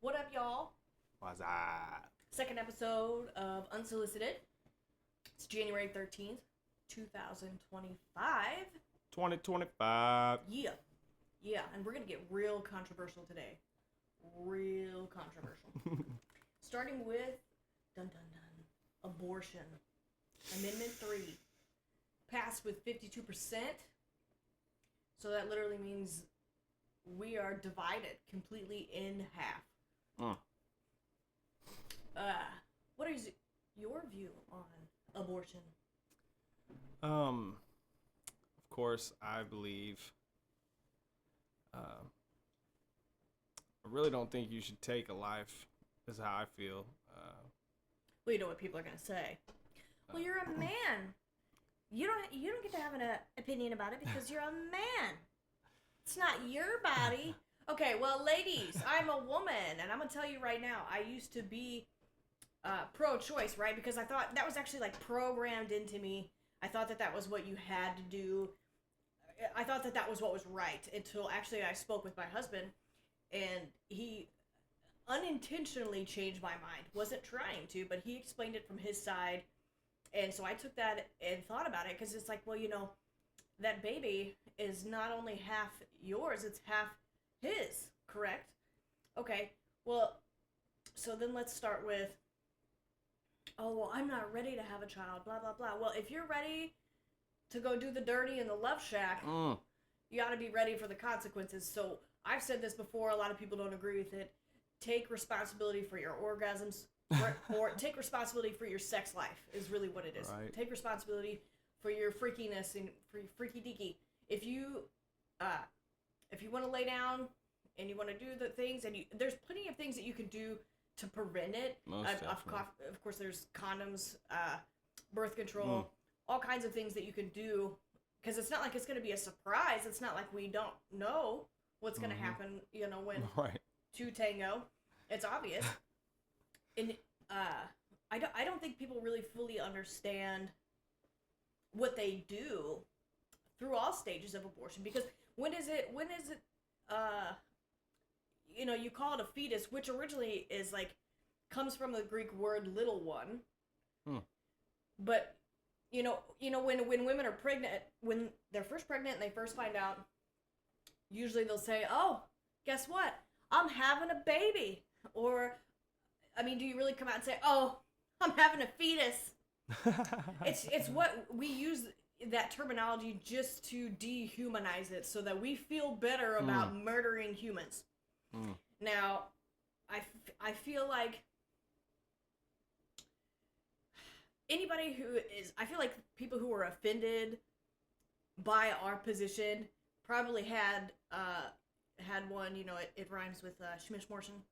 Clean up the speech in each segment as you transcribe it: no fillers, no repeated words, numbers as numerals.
What up, y'all? What's up? Second episode of Unsolicited. It's January 13th, 2025. 2025. Yeah. Yeah, and we're going to get real controversial today. Real controversial. Starting with, dun dun dun, abortion. Amendment 3. Passed with 52%. So that literally means we are divided completely in half. What is your view on abortion? Of course, I believe. I really don't think you should take a life. Is how I feel. Well, you know what people are gonna say. Well, you're a man. You don't get to have an opinion about it because you're a man. It's not your body. Okay, well, ladies, I'm a woman, and I'm gonna tell you right now. I used to be pro-choice, right? Because I thought that was actually like programmed into me. I thought that was what you had to do. I thought that was what was right until actually I spoke with my husband, and he unintentionally changed my mind. Wasn't trying to, but he explained it from his side, and so I took that and thought about it because it's like, well, that baby is not only half yours, it's half his, correct? Okay, well, so then let's start with, oh, well, I'm not ready to have a child, blah, blah, blah. Well, if you're ready to go do the dirty in the love shack, you got to be ready for the consequences. So I've said this before, a lot of people don't agree with it. Take responsibility for your orgasms, or take responsibility for your sex life is really what it is. Right. Take responsibility for your freakiness and for your freaky deaky. If you want to lay down and you want to do the things, and there's plenty of things that you can do to prevent it. Of course, there's condoms, birth control, all kinds of things that you can do, because it's not like it's going to be a surprise. It's not like we don't know what's going to happen, when two tango. It's obvious. And I don't think people really fully understand what they do through all stages of abortion, because when is it you call it a fetus, which originally is like comes from the Greek word little one. But when women are pregnant, when they're first pregnant and they first find out, usually they'll say, "Oh, guess what? I'm having a baby." Or, I mean, do you really come out and say, "Oh, I'm having a fetus"? It's what we use that terminology just to dehumanize it so that we feel better about murdering humans. Now, I feel like I feel like people who are offended by our position probably had one, it rhymes with Schmishmortion.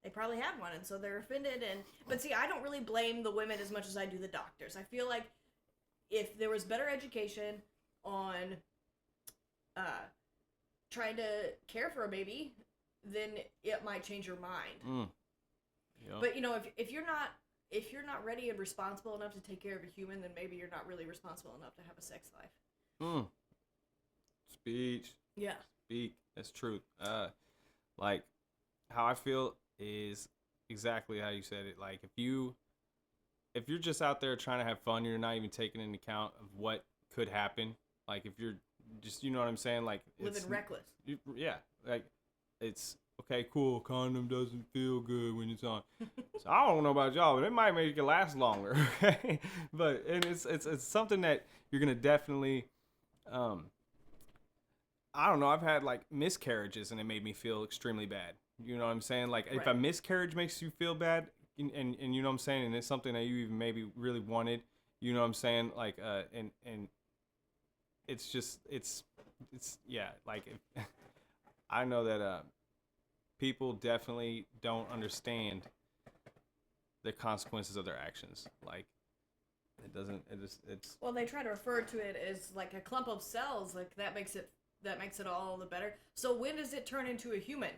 They probably had one, and so they're offended. But see, I don't really blame the women as much as I do the doctors. I feel like if there was better education on trying to care for a baby, then it might change your mind. Yep. But if you're not ready and responsible enough to take care of a human, then maybe you're not really responsible enough to have a sex life. Speech. Yeah. Speak. That's truth. Like, how I feel is exactly how you said it. Like, if you're just out there trying to have fun, you're not even taking into account of what could happen. Like, if you're just, you know what I'm saying? Like, living reckless. Yeah. Like, it's okay, cool. Condom doesn't feel good when it's on. So I don't know about y'all, but it might make it last longer. Okay, but it's something that you're gonna definitely. I don't know. I've had like miscarriages, and it made me feel extremely bad. You know what I'm saying? Like, if a miscarriage makes you feel bad, and you know what I'm saying, and it's something that you even maybe really wanted. You know what I'm saying? Like, and it's just it's yeah. Like, I know that people definitely don't understand the consequences of their actions. Like, it's well, they try to refer to it as like a clump of cells. Like, that makes it all the better. So when does it turn into a human?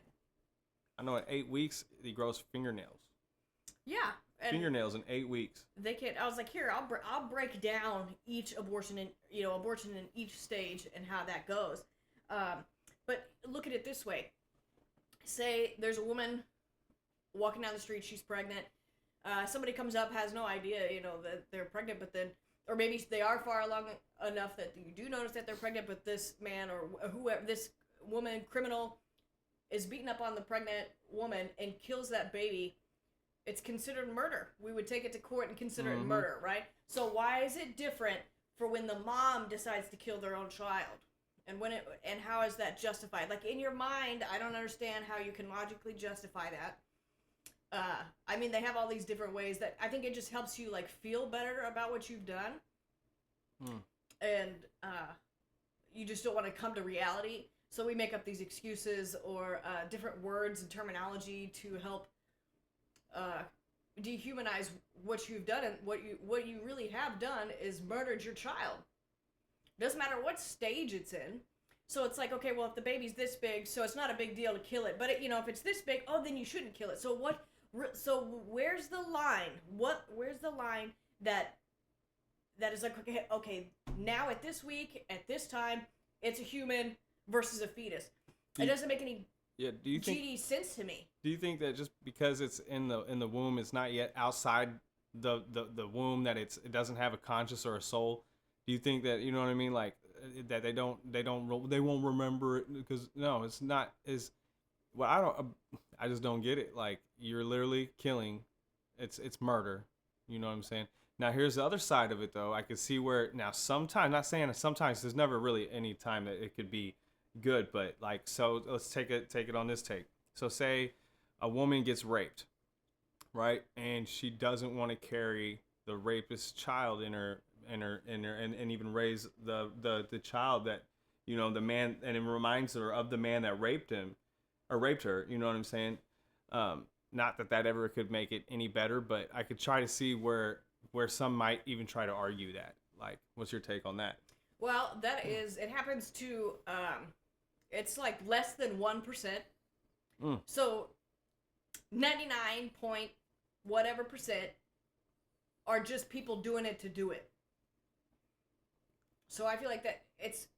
I know, in 8 weeks he grows fingernails. Yeah. Fingernails in 8 weeks. They can. I was like, here, I'll break down each abortion in each stage and how that goes. But look at it this way: say there's a woman walking down the street, she's pregnant. Somebody comes up, has no idea, that they're pregnant, but then, or maybe they are far along enough that you do notice that they're pregnant, but this man or whoever, this woman, criminal, is beating up on the pregnant woman and kills that baby. It's considered murder. We would take it to court and consider it murder, right? So why is it different for when the mom decides to kill their own child? And how is that justified? Like, in your mind, I don't understand how you can logically justify that. I mean, they have all these different ways that I think it just helps you, like, feel better about what you've done. And you just don't want to come to reality. So we make up these excuses or different words and terminology to help dehumanize what you've done. And what you really have done is murdered your child. Doesn't matter what stage it's in. So it's like, okay, well, if the baby's this big, so it's not a big deal to kill it. But if it's this big, then you shouldn't kill it. So what? So where's the line? Where's the line that is like, okay, now at this week, at this time, it's a human versus a fetus. It doesn't make any GD sense to me. Do you think that just because it's in the womb, it's not yet outside the womb, that it doesn't have a conscience or a soul? Do you think that, you know what I mean, like that they won't remember it? Because no, it's not. I just don't get it. Like, you're literally killing. It's murder. You know what I'm saying? Now here's the other side of it, though. I could see where now sometimes, not saying that sometimes, there's never really any time that it could be good, but like, so let's take it on this take. So say a woman gets raped, right, and she doesn't want to carry the rapist's child in her and even raise the child that, the man, and it reminds her of the man that raped him or raped her. You know what I'm saying? Not that ever could make it any better, but I could try to see where some might even try to argue that. Like, what's your take on that? Well, it happens to, it's like less than 1%. So 99 point whatever percent are just people doing it to do it. So I feel like that it's,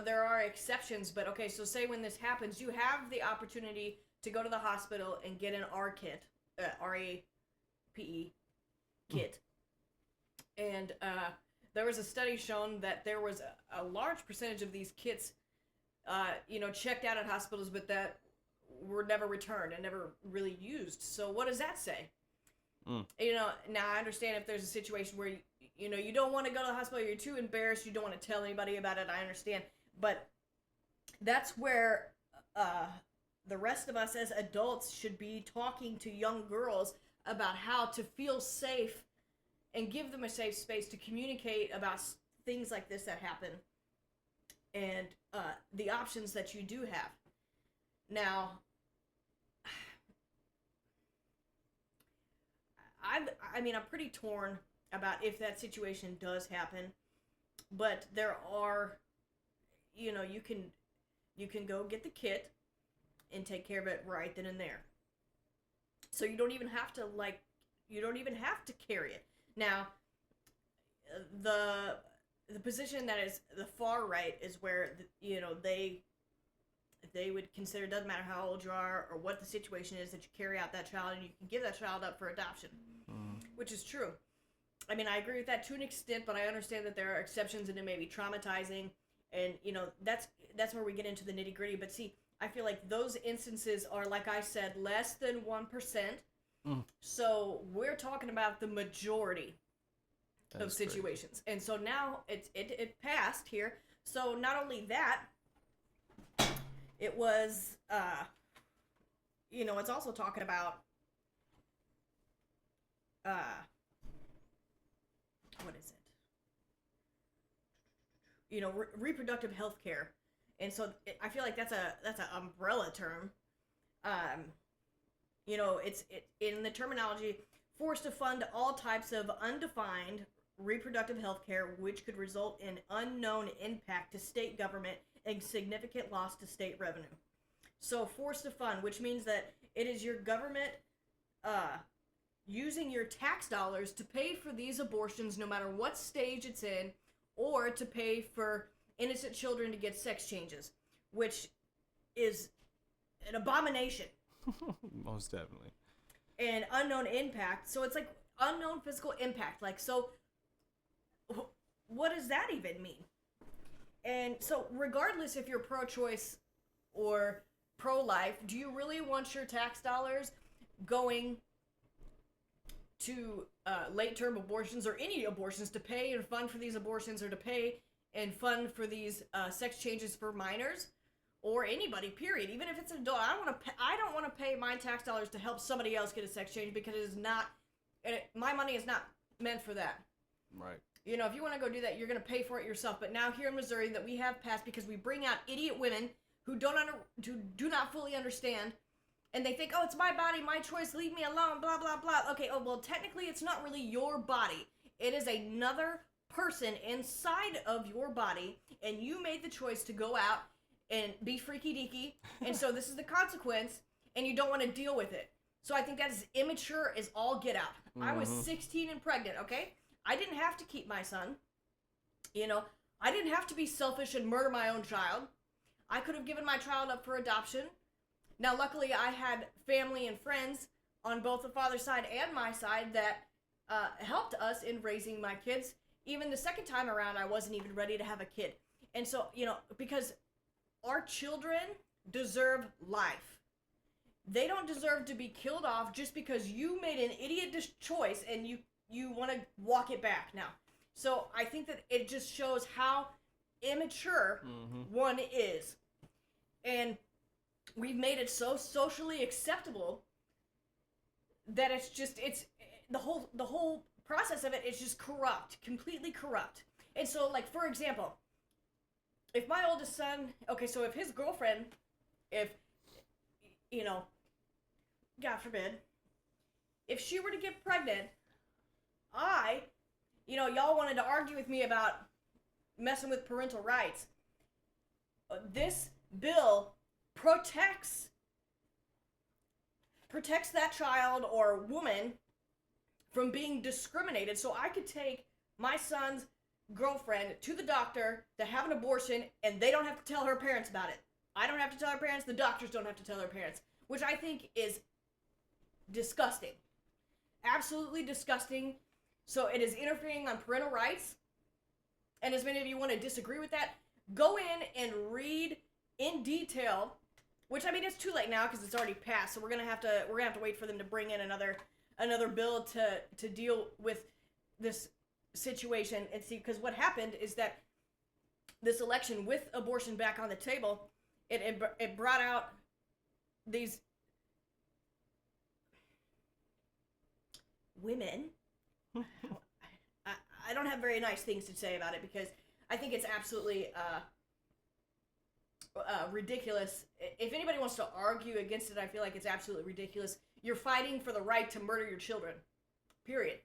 there are exceptions, but okay, so say when this happens, you have the opportunity to go to the hospital and get an R kit, RAPE kit. And there was a study shown that there was a large percentage of these kits, checked out at hospitals, but that were never returned and never really used. So what does that say? Now I understand if there's a situation where you don't want to go to the hospital, you're too embarrassed, you don't want to tell anybody about it, I understand. But that's where the rest of us as adults should be talking to young girls about how to feel safe and give them a safe space to communicate about things like this that happen and the options that you do have. Now, I'm pretty torn about if that situation does happen, but there are, you can go get the kit and take care of it right then and there. So you don't even have to carry it. Now, the position that is the far right is where they would consider, it doesn't matter how old you are or what the situation is, that you carry out that child and you can give that child up for adoption, which is true. I mean, I agree with that to an extent, but I understand that there are exceptions and it may be traumatizing, and that's where we get into the nitty gritty. But see, I feel like those instances are, like I said, less than 1%. So we're talking about the majority of situations. Great. And so now it passed here. So not only that, it was, it's also talking about, what is it? Reproductive health care. And so I feel like that's an umbrella term. It's in the terminology, forced to fund all types of undefined reproductive health care, which could result in unknown impact to state government and significant loss to state revenue. So forced to fund, which means that it is your government using your tax dollars to pay for these abortions no matter what stage it's in, or to pay for innocent children to get sex changes, which is an abomination. Most definitely. And unknown impact. So it's like unknown physical impact. Like, so what does that even mean? And so regardless if you're pro-choice or pro-life, do you really want your tax dollars going to late-term abortions or any abortions, to pay and fund for these abortions, or to pay and fund for these sex changes for minors or anybody, period? Even if it's an adult, I don't want to pay my tax dollars to help somebody else get a sex change, because it is not, my money is not meant for that. Right. You know, if you want to go do that, you're going to pay for it yourself. But now here in Missouri, that we have passed, because we bring out idiot women who do not fully understand, and they think, oh, it's my body, my choice, leave me alone, blah, blah, blah. Okay, oh, well, technically it's not really your body. It is another person inside of your body, and you made the choice to go out and be freaky deaky, and so this is the consequence, and you don't want to deal with it. So I think that is immature as all get out. I was 16 and pregnant, okay? I didn't have to keep my son. You know, I didn't have to be selfish and murder my own child. I could have given my child up for adoption. Now, luckily, I had family and friends on both the father's side and my side that helped us in raising my kids. Even the second time around, I wasn't even ready to have a kid. And so, you know, because our children deserve life. They don't deserve to be killed off just because you made an idiot choice and you want to walk it back now. So I think that it just shows how immature one is. And we've made it so socially acceptable that it's the whole process of it is just corrupt, completely corrupt. And so, like, for example, if my oldest son, okay, so if his girlfriend, if, you know, God forbid, if she were to get pregnant, y'all wanted to argue with me about messing with parental rights. This bill protects that child or woman from being discriminated. So I could take my son's girlfriend to the doctor to have an abortion, and they don't have to tell her parents about it. I don't have to tell her parents. The doctors don't have to tell their parents, which I think is disgusting. Absolutely disgusting. So it is interfering on parental rights. And as many of you want to disagree with that, go in and read in detail, which, I mean, it's too late now because it's already passed. So we're gonna have to wait for them to bring in another bill to deal with this situation and see, because what happened is that this election, with abortion back on the table, it brought out these women. I don't have very nice things to say about it, because I think it's absolutely ridiculous. If anybody wants to argue against it, I feel like it's absolutely ridiculous. You're fighting for the right to murder your children. Period.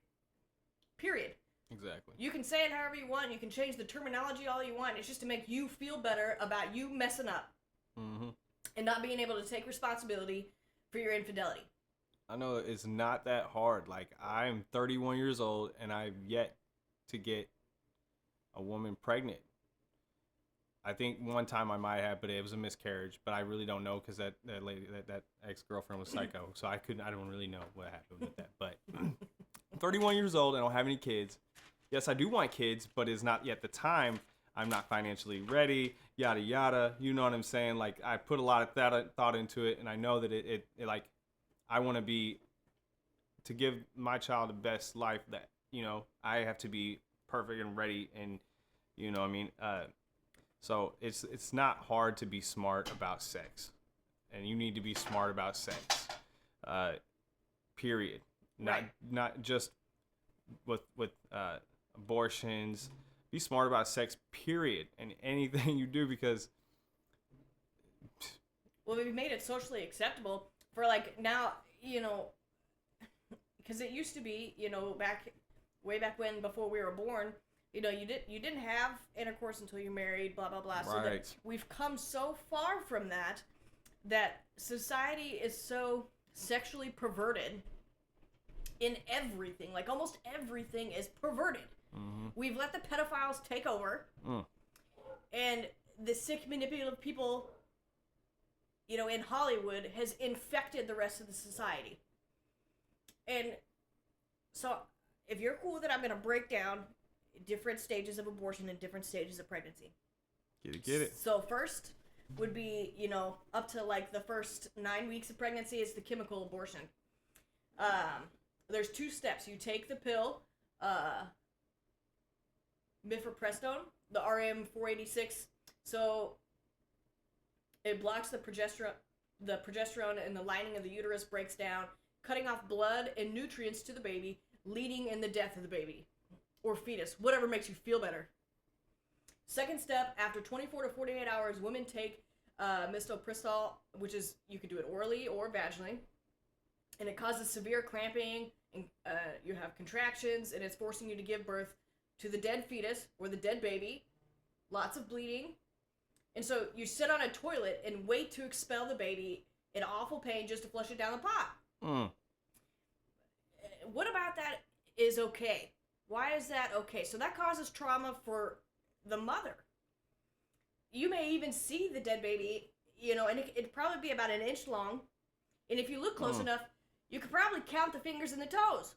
Exactly. You can say it however you want. You can change the terminology all you want. It's just to make you feel better about you messing up. And not being able to take responsibility for your infidelity. I know it's not that hard. Like, I'm 31 years old and I've yet to get a woman pregnant. I think one time I might have, but it was a miscarriage. But I really don't know, because that lady, that ex-girlfriend was psycho. So I don't really know what happened with that. But I'm 31 years old and I don't have any kids. Yes, I do want kids, but it's not yet the time. I'm not financially ready, yada, yada. You know what I'm saying? Like, I put a lot of thought into it, and I know that it like, I want to give my child the best life that, you know, I have to be perfect and ready, and, you know what I mean? So it's not hard to be smart about sex, and you need to be smart about sex, period. Not just with abortions. Be smart about sex, period, and anything you do, because, well, we've made it socially acceptable for, like, now, you know, because it used to be, you know, way back when, before we were born, you know, you didn't have intercourse until you're married, blah blah blah. Right. So that we've come so far from that society is so sexually perverted in everything. Like, almost everything is perverted. We've let the pedophiles take over, and the sick, manipulative people in Hollywood has infected the rest of the society. And so if you're cool with it, I'm going to break down different stages of abortion and different stages of pregnancy. Get it. So first would be, up to like the first 9 weeks of pregnancy is the chemical abortion. There's 2 steps. You take the pill, mifepristone, the RM486. So it blocks the progesterone and the lining of the uterus breaks down, cutting off blood and nutrients to the baby, leading in the death of the baby or fetus, whatever makes you feel better. Second step, after 24 to 48 hours, women take misoprostol, which is, you can do it orally or vaginally, and it causes severe cramping, and you have contractions, and it's forcing you to give birth to the dead fetus or the dead baby, lots of bleeding, and so you sit on a toilet and wait to expel the baby in awful pain just to flush it down the pot. What about that is okay? Why is that okay? So that causes trauma for the mother. You may even see the dead baby, and it'd probably be about 1 inch long. And if you look close enough, you could probably count the fingers and the toes.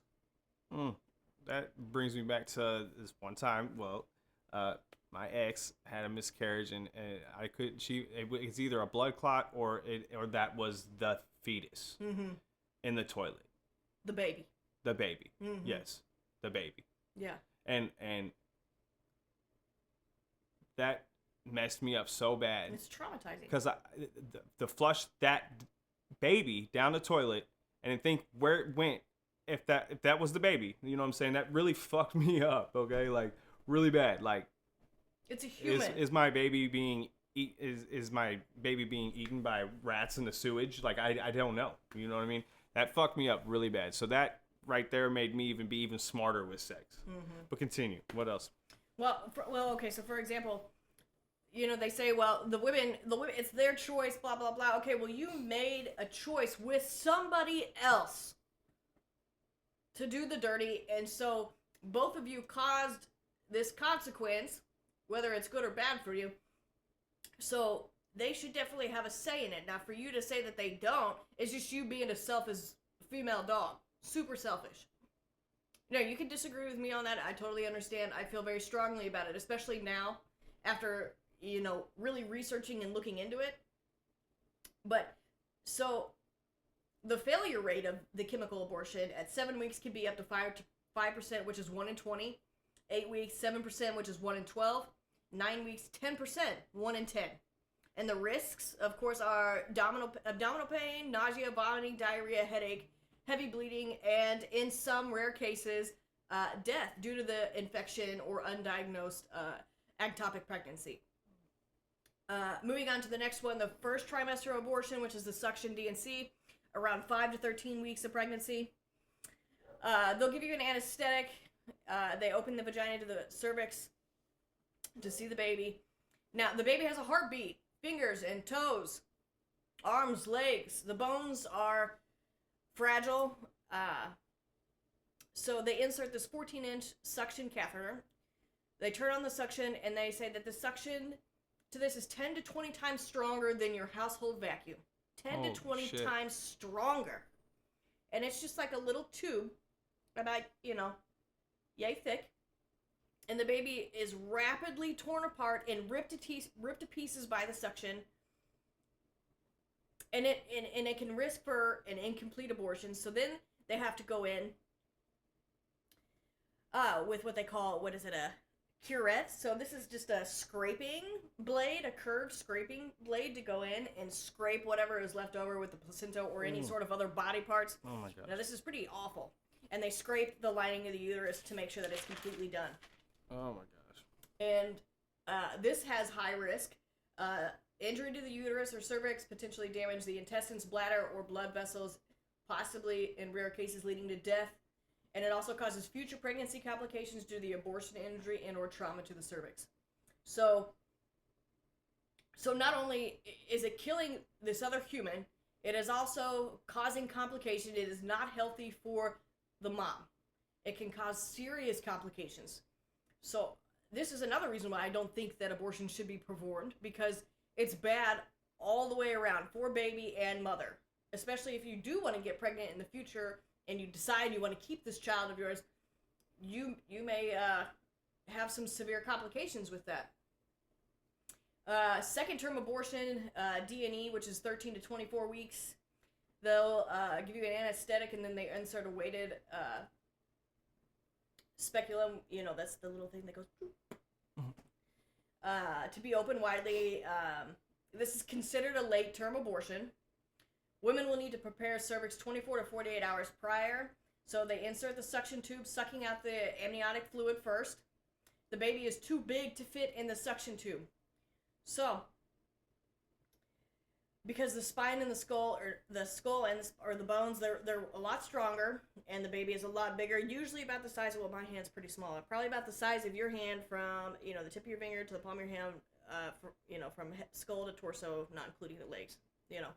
That brings me back to this one time. Well, my ex had a miscarriage, and it's either a blood clot or that was the fetus in the toilet. The baby. Mm-hmm. Yes, the baby. Yeah. And that messed me up so bad. It's traumatizing. Because the flush that baby down the toilet and then think where it went if that was the baby. You know what I'm saying? That really fucked me up. Okay, like really bad. Like it's a human. Is my baby being is my baby being eaten by rats in the sewage? Like I don't know. You know what I mean? That fucked me up really bad. So that right there made me be even smarter with sex. But continue. What else? Well, okay. So for example, they say, well, the women, it's their choice, blah blah blah. Okay, well, you made a choice with somebody else to do the dirty, and so both of you caused this consequence, whether it's good or bad for you. So they should definitely have a say in it. Now, for you to say that they don't, it's just you being a selfish female dog. Super selfish. You can disagree with me on that. I totally understand. I feel very strongly about it, especially now after, really researching and looking into it. But, so, the failure rate of the chemical abortion at 7 weeks can be up to 5%, which is 1 in 20. 8 weeks, 7%, which is 1 in 12. 9 weeks, 10%, 1 in 10. And the risks, of course, are abdominal pain, nausea, vomiting, diarrhea, headache, heavy bleeding, and in some rare cases, death due to the infection or undiagnosed ectopic pregnancy. Moving on to the next one, the first trimester abortion, which is the suction D&C, around 5 to 13 weeks of pregnancy. They'll give you an anesthetic. They open the vagina to the cervix to see the baby. Now, the baby has a heartbeat, fingers and toes, arms, legs. The bones are fragile. So they insert this 14-inch suction catheter. They turn on the suction, and they say that the suction to this is 10 to 20 times stronger than your household vacuum. 10 to 20 times stronger. And it's just like a little tube, about, yay thick. And the baby is rapidly torn apart and ripped to pieces by the suction. And it can risk for an incomplete abortion. So then they have to go in with what they call, a curette. So this is just a scraping blade, a curved scraping blade to go in and scrape whatever is left over with the placenta or any sort of other body parts. Oh my god. Now this is pretty awful. And they scrape the lining of the uterus to make sure that it's completely done. Oh my gosh. And this has high risk. Injury to the uterus or cervix, potentially damage the intestines, bladder, or blood vessels, possibly in rare cases leading to death. And it also causes future pregnancy complications due to the abortion injury and or trauma to the cervix. So not only is it killing this other human, it is also causing complications. It is not healthy for the mom. It can cause serious complications. So this is another reason why I don't think that abortion should be performed, because it's bad all the way around for baby and mother. Especially if you do want to get pregnant in the future and you decide you want to keep this child of yours, you may have some severe complications with that. Second term abortion, D&E, which is 13 to 24 weeks. They'll give you an anesthetic and then they insert a weighted speculum. You know, that's the little thing that goes to be open widely. This is considered a late term abortion. Women will need to prepare cervix 24 to 48 hours prior. So they insert the suction tube, sucking out the amniotic fluid first. The baby is too big to fit in the suction tube. So, because the spine and the skull ends, or the bones, they're a lot stronger, and the baby is a lot bigger, usually about the size of, well, my hand's pretty small, probably about the size of your hand from, you know, the tip of your finger to the palm of your hand, from skull to torso, not including the legs, you know.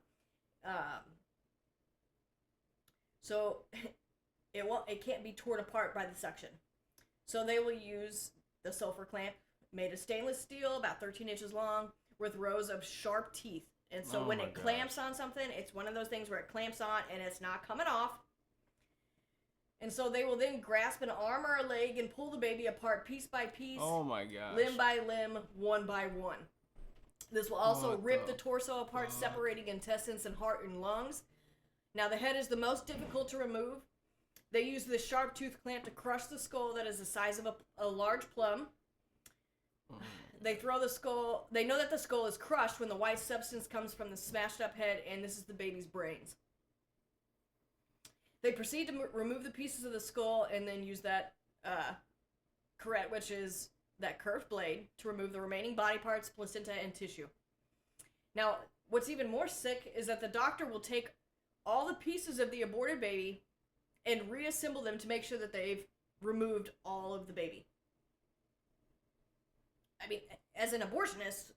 So, it can't be torn apart by the suction. So they will use the sulfur clamp, made of stainless steel, about 13 inches long, with rows of sharp teeth. And so when it clamps on something, it's one of those things where it clamps on and it's not coming off. And so they will then grasp an arm or a leg and pull the baby apart piece by piece. Oh my gosh. Limb by limb, one by one. This will also rip the torso apart, separating intestines and heart and lungs. Now the head is the most difficult to remove. They use the sharp tooth clamp to crush the skull that is the size of a large plum. They throw the skull. They know that the skull is crushed when the white substance comes from the smashed up head, and this is the baby's brains. They proceed to remove the pieces of the skull and then use that curette, which is that curved blade, to remove the remaining body parts, placenta, and tissue. Now, what's even more sick is that the doctor will take all the pieces of the aborted baby and reassemble them to make sure that they've removed all of the baby. I mean, as an abortionist,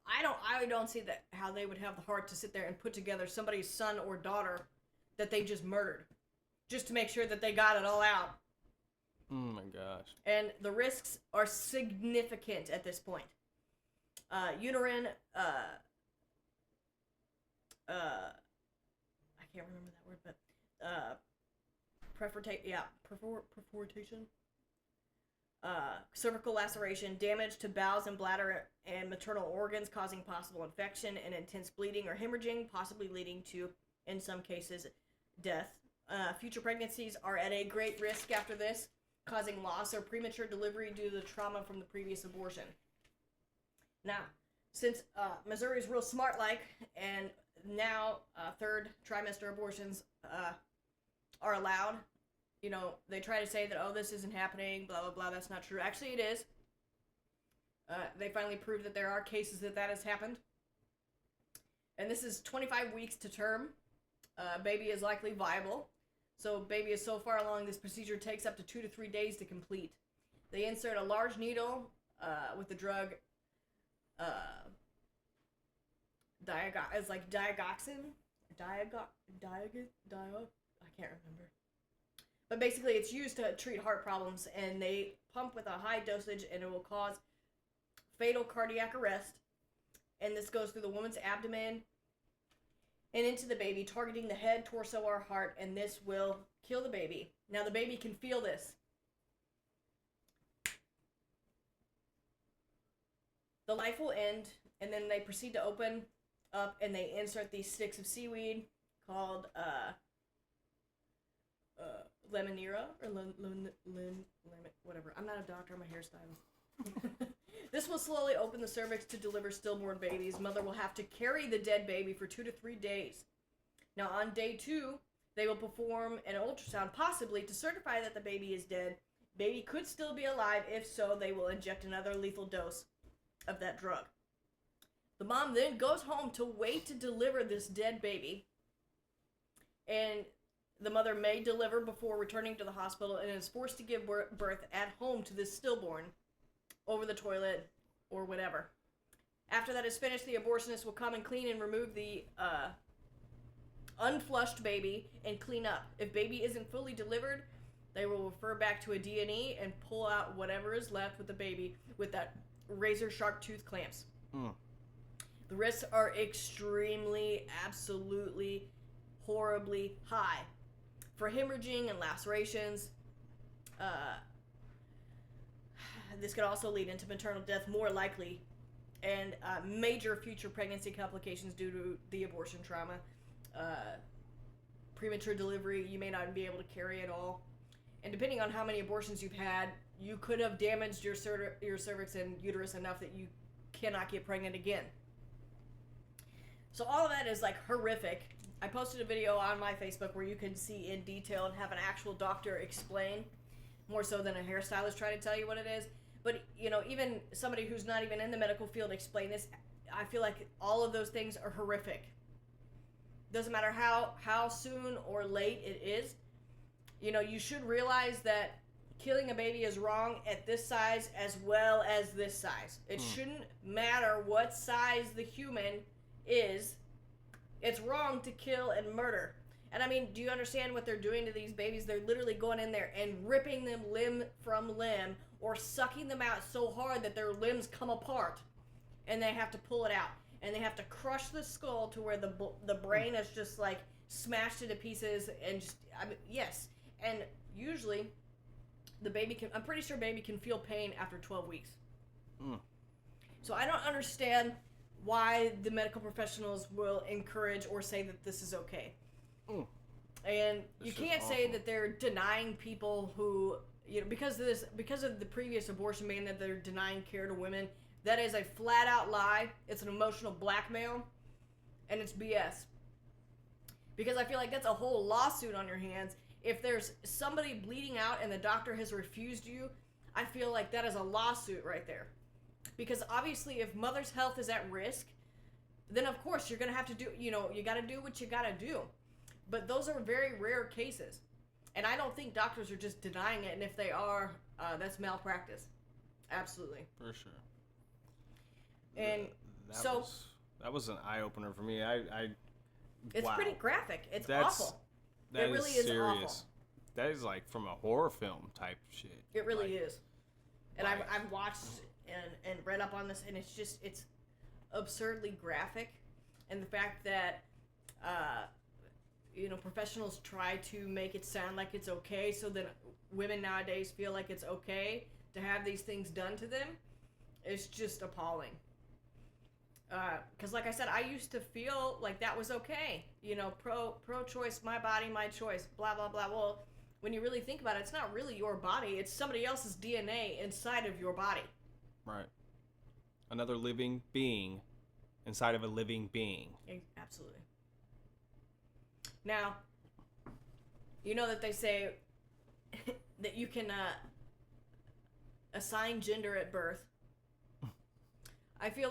I don't see that how they would have the heart to sit there and put together somebody's son or daughter that they just murdered, just to make sure that they got it all out. Oh my gosh. And the risks are significant at this point. Uterine, I can't remember that word, but perforation. Cervical laceration, damage to bowels and bladder and maternal organs, causing possible infection and intense bleeding or hemorrhaging, possibly leading to, in some cases, death. Future pregnancies are at a great risk after this, causing loss or premature delivery due to the trauma from the previous abortion. Now, since Missouri is real smart-like, and now third trimester abortions are allowed, you know, they try to say that, oh, this isn't happening, blah, blah, blah. That's not true. Actually, it is. They finally proved that there are cases that has happened. And this is 25 weeks to term. Baby is likely viable. So baby is so far along, this procedure takes up to 2 to 3 days to complete. They insert a large needle with the drug it's like digoxin. I can't remember. But basically, it's used to treat heart problems, and they pump with a high dosage, and it will cause fatal cardiac arrest. And this goes through the woman's abdomen and into the baby, targeting the head, torso, or heart, and this will kill the baby. Now, the baby can feel this. The life will end, and then they proceed to open up, and they insert these sticks of seaweed called Lemonera or whatever. I'm not a doctor. I'm a hairstylist. This will slowly open the cervix to deliver stillborn babies. Mother will have to carry the dead baby for 2 to 3 days. Now, on day 2, they will perform an ultrasound, possibly to certify that the baby is dead. Baby could still be alive. If so, they will inject another lethal dose of that drug. The mom then goes home to wait to deliver this dead baby, and the mother may deliver before returning to the hospital and is forced to give birth at home to this stillborn over the toilet or whatever. After that is finished, the abortionist will come and clean and remove the unflushed baby and clean up. If baby isn't fully delivered, they will refer back to a D&E and pull out whatever is left with the baby with that razor sharp tooth clamps. The risks are extremely, absolutely, horribly high for hemorrhaging and lacerations. This could also lead into maternal death, more likely, and major future pregnancy complications due to the abortion trauma. Premature delivery, you may not be able to carry at all. And depending on how many abortions you've had, you could have damaged your cervix and uterus enough that you cannot get pregnant again. So all of that is like horrific. I posted a video on my Facebook where you can see in detail and have an actual doctor explain, more so than a hairstylist trying to tell you what it is. But, you know, even somebody who's not even in the medical field explain this, I feel like all of those things are horrific. Doesn't matter how soon or late it is. You know, you should realize that killing a baby is wrong at this size as well as this size. It shouldn't matter what size the human is. It's wrong to kill and murder. And I mean, do you understand what they're doing to these babies? They're literally going in there and ripping them limb from limb or sucking them out so hard that their limbs come apart and they have to pull it out. And they have to crush the skull to where the brain is just like smashed into pieces and just, I mean, yes. And usually the baby can, I'm pretty sure baby can feel pain after 12 weeks. So I don't understand why the medical professionals will encourage or say that this is okay. And you can't say that they're denying people who, you know, because of the previous abortion ban, that they're denying care to women. That is a flat out lie. It's an emotional blackmail, and it's BS. Because I feel like that's a whole lawsuit on your hands. If there's somebody bleeding out and the doctor has refused you, I feel like that is a lawsuit right there. Because obviously if mother's health is at risk, then of course you're going to have to do, you know, you got to do what you got to do. But those are very rare cases. And I don't think doctors are just denying it. And if they are, that's malpractice. Absolutely. For sure. And that was an eye-opener for me. It's wow. pretty graphic. It's awful. That it really is serious. awful. That is like from a horror film type shit. It really is. And like, I've watched and read up on this, and it's absurdly graphic. And the fact that you know, professionals try to make it sound like it's okay, so that women nowadays feel like it's okay to have these things done to them, it's just appalling. Because like I said, I used to feel like that was okay. You know, pro-choice, my body, my choice, blah, blah, blah. Well, when you really think about it, it's not really your body. It's somebody else's DNA inside of your body. Right. Another living being inside of a living being. Absolutely. Now, you know that they say that you can assign gender at birth. I feel